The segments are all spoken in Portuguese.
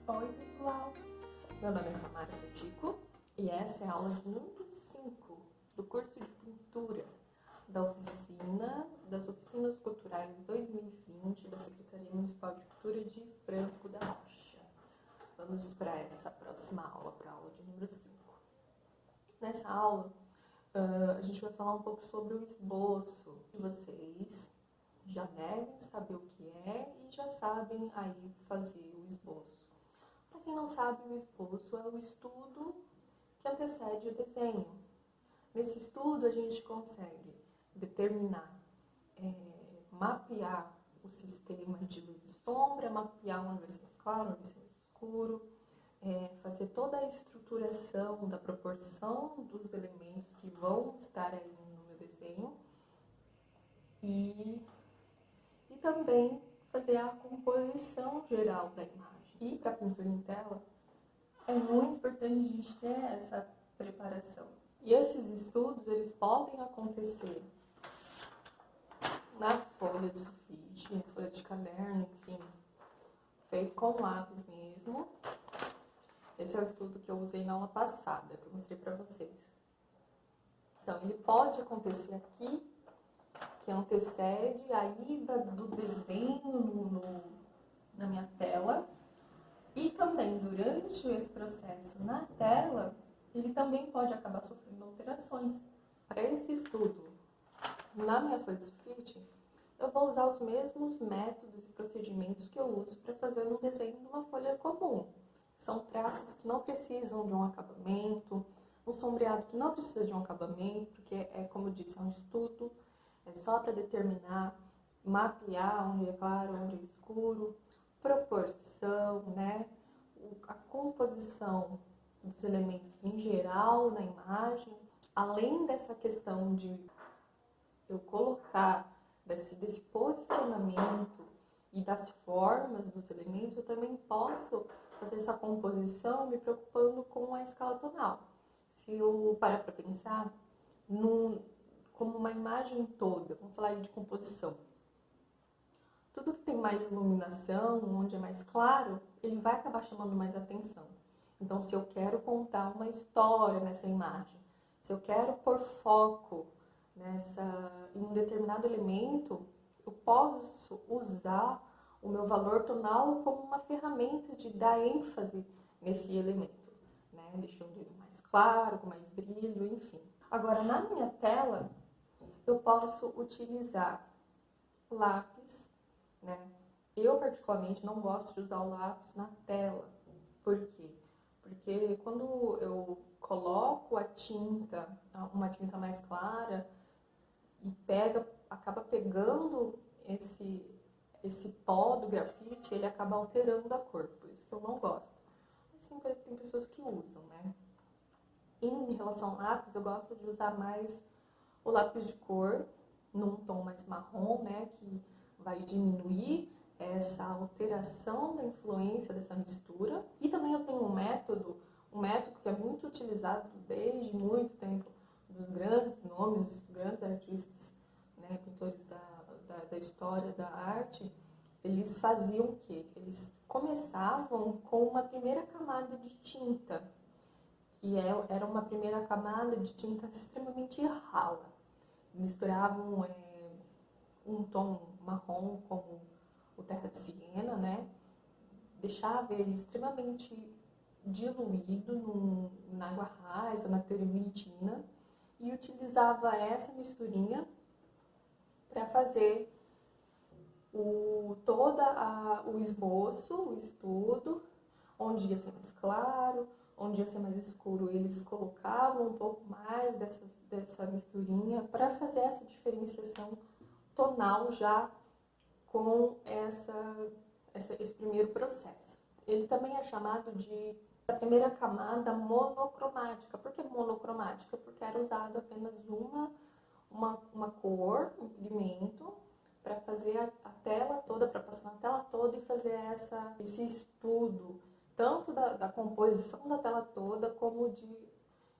Oi pessoal, meu nome é Samara Setico e essa é a aula de número 5 do curso de pintura das Oficinas Culturais 2020 da Secretaria Municipal de Cultura de Franco da Rocha. Vamos para essa próxima aula, para a aula de número 5. Nessa aula, a gente vai falar um pouco sobre o esboço. Vocês já devem saber o que é e já sabem aí fazer o esboço. Para quem não sabe, o esboço é o estudo que antecede o desenho. Nesse estudo, a gente consegue determinar, mapear o sistema de luz e sombra, mapear onde vai ser mais claro, onde vai ser mais escuro, fazer toda a estruturação da proporção dos elementos que vão estar aí no meu desenho e também fazer a composição geral da imagem. E para a pintura em tela, é muito importante a gente ter essa preparação. E esses estudos, eles podem acontecer na folha de sulfite, na folha de caderno, enfim, feito com lápis mesmo. Esse é o estudo que eu usei na aula passada, que eu mostrei para vocês. Então, ele pode acontecer aqui, que antecede a ida do desenho na minha tela. E também, durante esse processo na tela, ele também pode acabar sofrendo alterações. Para esse estudo, na minha folha de sulfite, eu vou usar os mesmos métodos e procedimentos que eu uso para fazer um desenho de uma folha comum. São traços que não precisam de um acabamento, um sombreado que não precisa de um acabamento, porque como eu disse, é um estudo, é só para determinar, mapear onde é claro, onde é escuro, proporção, né? A composição dos elementos em geral na imagem, além dessa questão de eu colocar desse posicionamento e das formas dos elementos, eu também posso fazer essa composição me preocupando com a escala tonal. Se eu parar para pensar como uma imagem toda, vamos falar aí de composição. Tudo que tem mais iluminação, onde é mais claro, ele vai acabar chamando mais atenção. Então, se eu quero contar uma história nessa imagem, se eu quero pôr foco em um determinado elemento, eu posso usar o meu valor tonal como uma ferramenta de dar ênfase nesse elemento, né? Deixando ele mais claro, com mais brilho, enfim. Agora, na minha tela, eu posso utilizar lápis, né? Eu, particularmente, não gosto de usar o lápis na tela. Por quê? Porque quando eu coloco a tinta, uma tinta mais clara, e acaba pegando esse pó do grafite, ele acaba alterando a cor, por isso que eu não gosto. Assim, tem pessoas que usam, né? Em relação ao lápis, eu gosto de usar mais o lápis de cor, num tom mais marrom, né? Que vai diminuir essa alteração da influência dessa mistura. E também eu tenho um método que é muito utilizado desde muito tempo dos grandes nomes, dos grandes artistas, né, pintores da história da arte. Eles faziam o quê? Eles começavam com uma primeira camada de tinta, que era uma primeira camada de tinta extremamente rala. Misturavam um tom marrom como o terra de siena, né? Deixava ele extremamente diluído na água rasa ou na termitina e utilizava essa misturinha para fazer o esboço, o estudo, onde ia ser mais claro, onde ia ser mais escuro. Eles colocavam um pouco mais dessa misturinha para fazer essa diferenciação tonal já com esse primeiro processo. Ele também é chamado de a primeira camada monocromática. Por que monocromática? Porque era usado apenas uma cor, um pigmento, para fazer a tela toda, para passar na tela toda e fazer esse estudo, tanto da composição da tela toda, como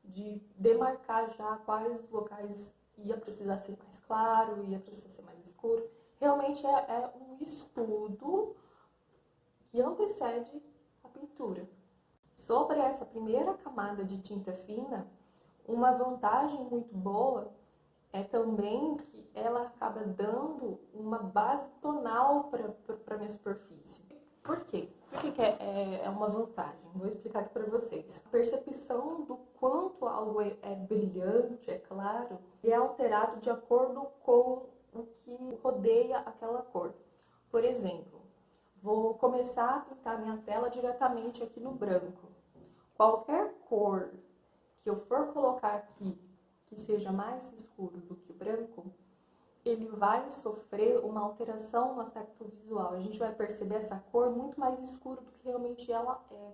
de demarcar já quais locais ia precisar ser mais claro, ia precisar ser mais escuro. Realmente é um estudo que antecede a pintura. Sobre essa primeira camada de tinta fina, uma vantagem muito boa é também que ela acaba dando uma base tonal para a minha superfície. Por quê? Por que é uma vantagem? Vou explicar aqui para vocês. A percepção do quanto algo é brilhante, é claro, é alterado de acordo com o que rodeia aquela cor. Por exemplo, vou começar a pintar minha tela diretamente aqui no branco. Qualquer cor que eu for colocar aqui que seja mais escuro do que o branco, ele vai sofrer uma alteração no aspecto visual. A gente vai perceber essa cor muito mais escura do que realmente ela é.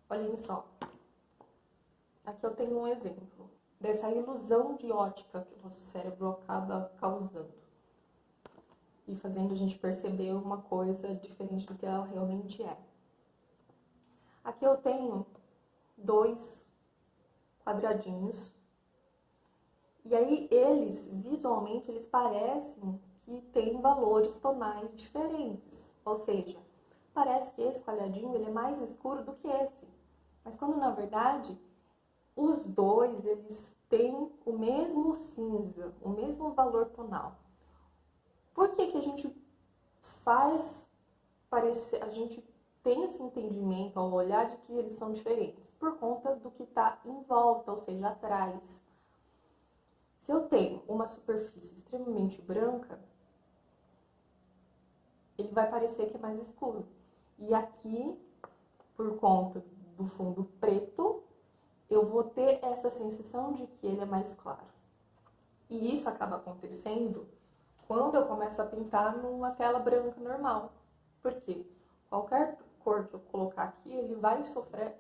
Olhem só. Aqui eu tenho um exemplo dessa ilusão de ótica que o nosso cérebro acaba causando e fazendo a gente perceber uma coisa diferente do que ela realmente é. Aqui eu tenho 2 quadradinhos. E aí eles, visualmente, eles parecem que têm valores tonais diferentes. Ou seja, parece que esse quadradinho ele é mais escuro do que esse. Mas quando na verdade, os dois eles têm o mesmo cinza, o mesmo valor tonal. Por que a gente faz parecer, a gente tem esse entendimento ao olhar de que eles são diferentes? Por conta do que está em volta, ou seja, atrás. Se eu tenho uma superfície extremamente branca, ele vai parecer que é mais escuro. E aqui, por conta do fundo preto, eu vou ter essa sensação de que ele é mais claro. E isso acaba acontecendo quando eu começo a pintar numa tela branca normal. Por quê? Qualquer cor que eu colocar aqui, ele vai sofrer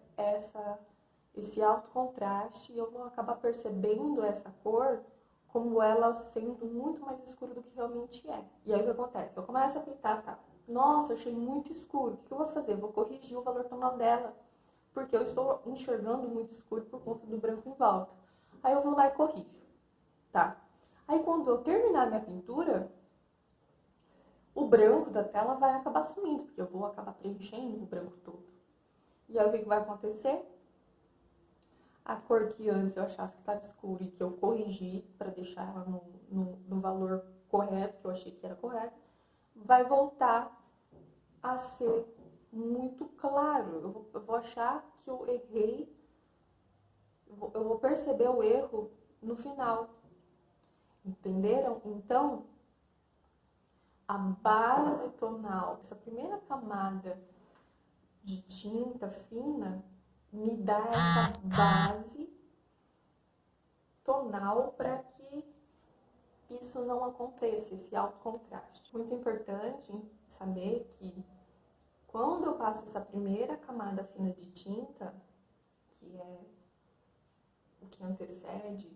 esse alto contraste e eu vou acabar percebendo essa cor como ela sendo muito mais escura do que realmente é. E aí o que acontece? Eu começo a pintar, tá? Nossa, achei muito escuro. O que eu vou fazer? Eu vou corrigir o valor tonal dela, porque eu estou enxergando muito escuro por conta do branco em volta. Aí eu vou lá e corrijo, tá? Aí quando eu terminar minha pintura, o branco da tela vai acabar sumindo, porque eu vou acabar preenchendo o branco todo. E aí o que vai acontecer? A cor que antes eu achava que estava escura e que eu corrigi para deixar ela no valor correto, que eu achei que era correto, vai voltar a ser muito claro. Eu vou achar que eu errei, eu vou perceber o erro no final. Entenderam? Então, a base tonal, essa primeira camada de tinta fina, me dá essa base tonal para que isso não aconteça, esse alto contraste. Muito importante saber que quando eu passo essa primeira camada fina de tinta, que é o que antecede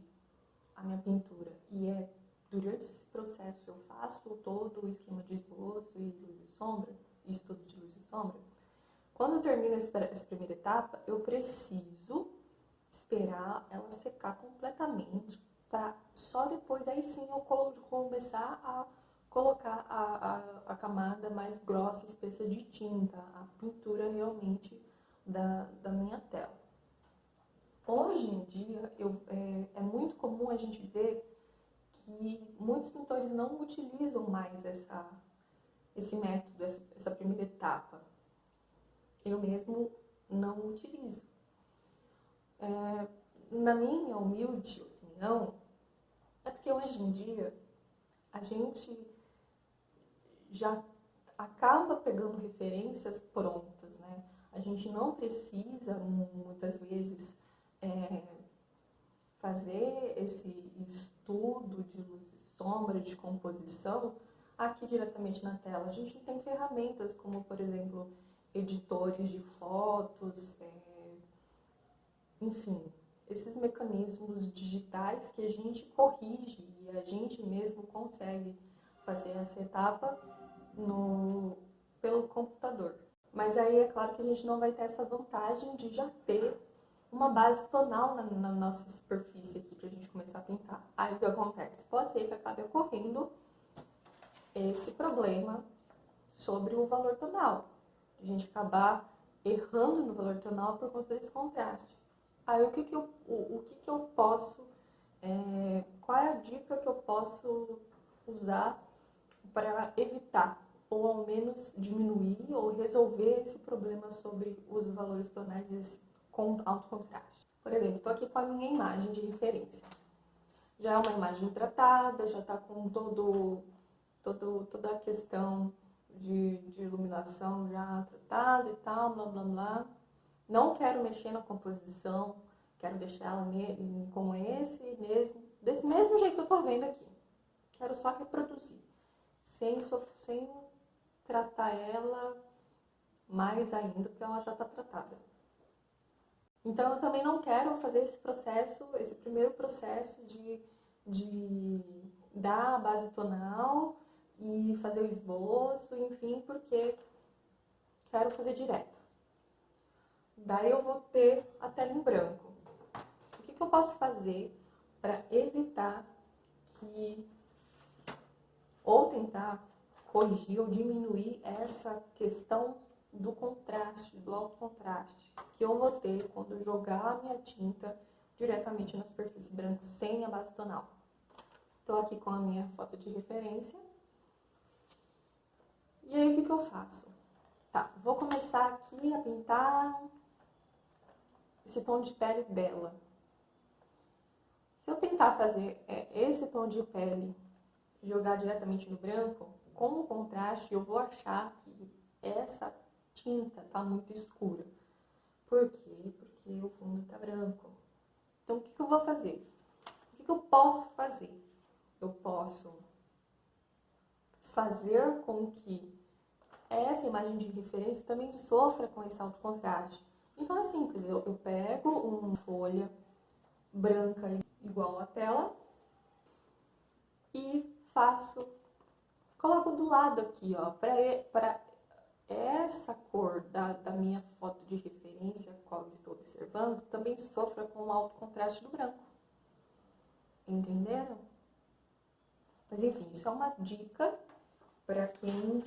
a minha pintura, e durante esse processo eu faço todo o esquema de esboço e luz e sombra, estudo de luz e sombra. Quando eu termino essa primeira etapa, eu preciso esperar ela secar completamente, para só depois aí sim eu começar a colocar a camada mais grossa e espessa de tinta, a pintura realmente da minha tela. Hoje em dia é muito comum a gente ver que muitos pintores não utilizam mais esse método, essa primeira etapa. Eu mesmo não utilizo. Na minha humilde opinião, é porque hoje em dia a gente já acaba pegando referências prontas, né? A gente não precisa, muitas vezes, fazer esse estudo de luz e sombra, de composição, aqui diretamente na tela. A gente tem ferramentas como, por exemplo, editores de fotos, enfim, esses mecanismos digitais que a gente corrige e a gente mesmo consegue fazer essa etapa pelo computador. Mas aí é claro que a gente não vai ter essa vantagem de já ter uma base tonal na nossa superfície aqui pra gente começar a pintar. Aí o que acontece? Pode ser que acabe ocorrendo esse problema sobre o valor tonal. A gente acabar errando no valor tonal por conta desse contraste. Aí o que que eu posso, qual é a dica que eu posso usar para evitar, ou ao menos diminuir ou resolver esse problema sobre os valores tonais desse alto contraste? Por exemplo, estou aqui com a minha imagem de referência. Já é uma imagem tratada, já está com toda a questão de iluminação já tratada e tal, blá blá blá. Não quero mexer na composição, quero deixar ela com desse mesmo jeito que eu tô vendo aqui. Quero só reproduzir, sem tratar ela mais ainda, porque ela já está tratada. Então eu também não quero fazer esse primeiro processo de dar a base tonal e fazer o esboço, enfim, porque quero fazer direto. Daí eu vou ter a tela em branco. O que eu posso fazer para evitar ou tentar corrigir ou diminuir essa questão do contraste, do alto contraste, que eu vou ter quando eu jogar a minha tinta diretamente na superfície branca sem a base tonal? Estou aqui com a minha foto de referência. E aí o que eu faço? Tá, vou começar aqui a pintar esse tom de pele dela. Se eu tentar fazer esse tom de pele, jogar diretamente no branco, com o contraste eu vou achar que essa tinta tá muito escura. Por quê? Porque o fundo tá branco. Então o que eu vou fazer? O que eu posso fazer? Eu posso fazer com que essa imagem de referência também sofra com esse alto contraste. Então é simples, eu pego uma folha branca igual à tela e coloco do lado aqui, ó, para essa cor da minha foto de referência, a qual eu estou observando, também sofra com o alto contraste do branco. Entenderam? Mas enfim, isso é uma dica para quem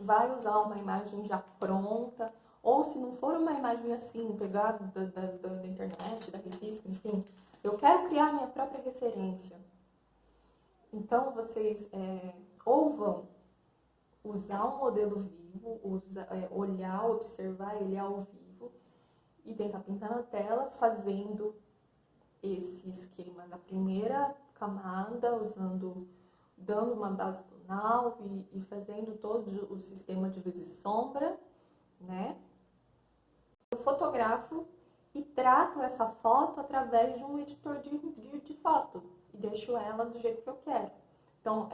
vai usar uma imagem já pronta, ou se não for uma imagem assim, pegar da internet, da revista, enfim, eu quero criar minha própria referência. Então, vocês ou vão usar um modelo vivo, olhar, observar ele ao vivo e tentar pintar na tela, fazendo esse esquema da primeira camada, dando uma base tonal e fazendo todo o sistema de luz e sombra, né? Eu fotografo e trato essa foto através de um editor de foto e deixo ela do jeito que eu quero. Então,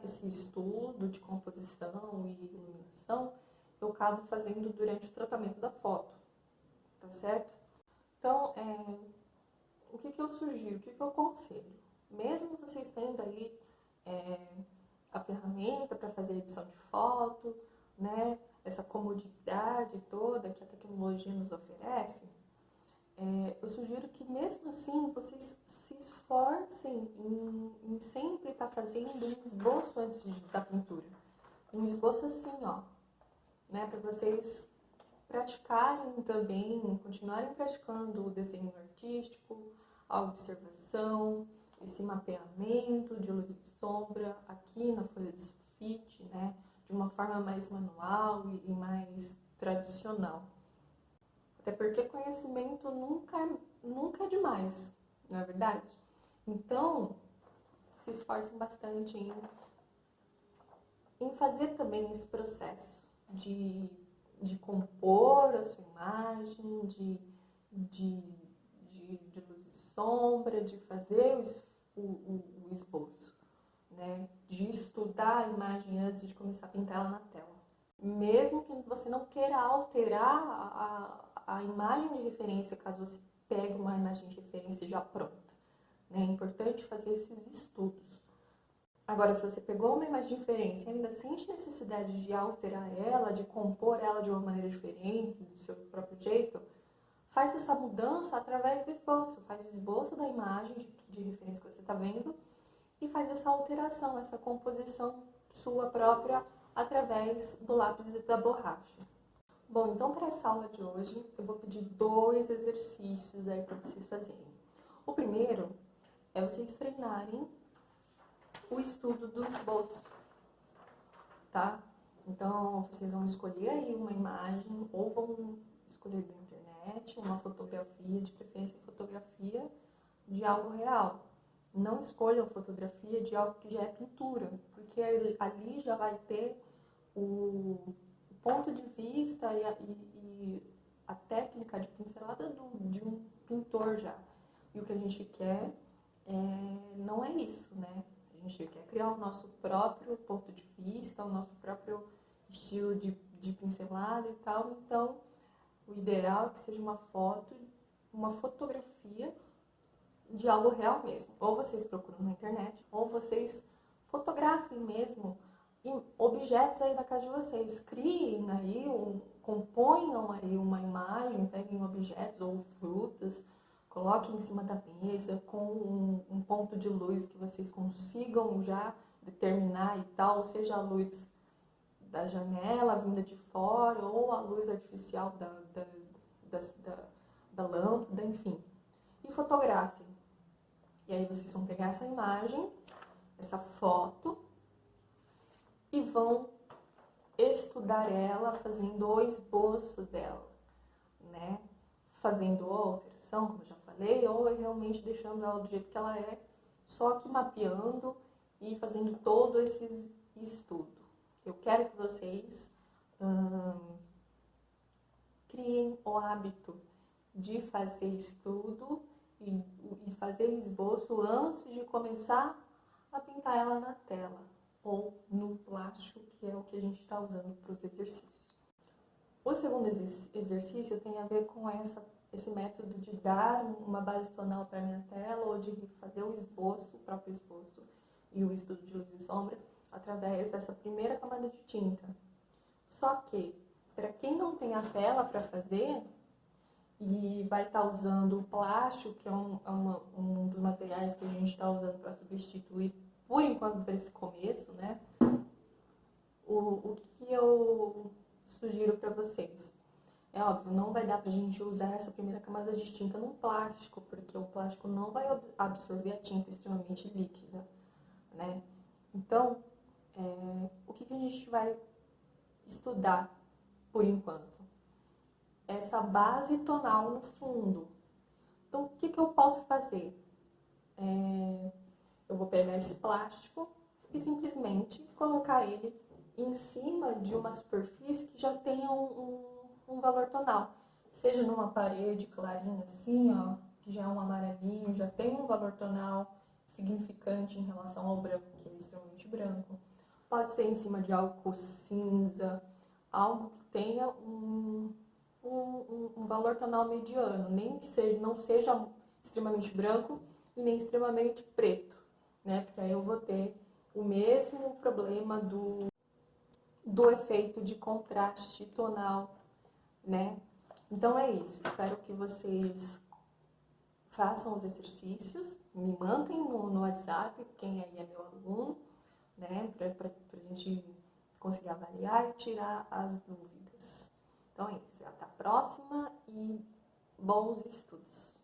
esse estudo de composição e iluminação eu acabo fazendo durante o tratamento da foto, tá certo? Então, o que eu sugiro, o que eu aconselho? Mesmo vocês tendo aí a ferramenta para fazer edição de foto, né? Essa comodidade toda que a tecnologia nos oferece, eu sugiro que mesmo assim vocês se esforcem em sempre estar fazendo um esboço antes da pintura. Um esboço assim, ó, né? Para vocês praticarem também, continuarem praticando o desenho artístico, a observação, esse mapeamento de luz e sombra aqui na folha de sulfite, né? De uma forma mais manual e mais tradicional. Até porque conhecimento nunca é demais, não é verdade? Então, se esforcem bastante em fazer também esse processo de compor a sua imagem, de luz e sombra, de fazer o esboço, né? De estudar a imagem antes de começar a pintar ela na tela. Mesmo que você não queira alterar a imagem de referência, caso você pegue uma imagem de referência já pronta, né? É importante fazer esses estudos. Agora, se você pegou uma imagem de referência e ainda sente necessidade de alterar ela, de compor ela de uma maneira diferente, do seu próprio jeito, faz essa mudança através do esboço. Faz o esboço da imagem de referência que você está vendo e faz essa alteração, essa composição sua própria através do lápis e da borracha. Bom, então para essa aula de hoje, eu vou pedir 2 exercícios aí para vocês fazerem. O primeiro é vocês treinarem o estudo do esboço, tá? Então, vocês vão escolher aí uma imagem, ou vão escolher da internet, uma fotografia, de preferência fotografia de algo real. Não escolham fotografia de algo que já é pintura, porque ali já vai ter o ponto de vista e a técnica de pincelada de um pintor já. E o que a gente quer não é isso, né? A gente quer criar o nosso próprio ponto de vista, o nosso próprio estilo de pincelada e tal. Então, o ideal é que seja uma fotografia de algo real mesmo. Ou vocês procuram na internet, ou vocês fotografem mesmo objetos aí da casa de vocês. Criem aí, componham aí uma imagem, peguem objetos ou frutas, coloquem em cima da mesa com um ponto de luz que vocês consigam já determinar e tal, seja a luz da janela vinda de fora ou a luz artificial da lâmpada, enfim. E fotografem. E aí vocês vão pegar essa imagem, essa foto, e vão estudar ela fazendo o esboço dela, né? Fazendo a alteração, como eu já falei, ou realmente deixando ela do jeito que ela é, só que mapeando e fazendo todo esse estudo. Eu quero que vocês criem o hábito de fazer estudo e fazer esboço antes de começar a pintar ela na tela ou no plástico, que é o que a gente está usando para os exercícios. O segundo exercício tem a ver com esse método de dar uma base tonal para a minha tela ou de fazer o esboço, o próprio esboço e o estudo de luz e sombra através dessa primeira camada de tinta. Só que, para quem não tem a tela para fazer e vai estar usando o plástico, que é um dos materiais que a gente está usando para substituir, por enquanto, para esse começo, né? O que eu sugiro para vocês? É óbvio, não vai dar pra gente usar essa primeira camada de tinta no plástico, porque o plástico não vai absorver a tinta extremamente líquida, né? Então, o que a gente vai estudar por enquanto? Essa base tonal no fundo. Então, o que eu posso fazer? Eu vou pegar esse plástico e simplesmente colocar ele em cima de uma superfície que já tenha um valor tonal. Seja numa parede clarinha assim, ó, que já é um amarelinho, já tem um valor tonal significante em relação ao branco, que é extremamente branco. Pode ser em cima de algo cinza, algo que tenha um valor tonal mediano, não seja extremamente branco e nem extremamente preto, né? Porque aí eu vou ter o mesmo problema do efeito de contraste tonal, né? Então é isso, espero que vocês façam os exercícios, me mandem no WhatsApp, quem aí é meu aluno, né? Pra gente conseguir avaliar e tirar as dúvidas. Então é isso, até a próxima e bons estudos!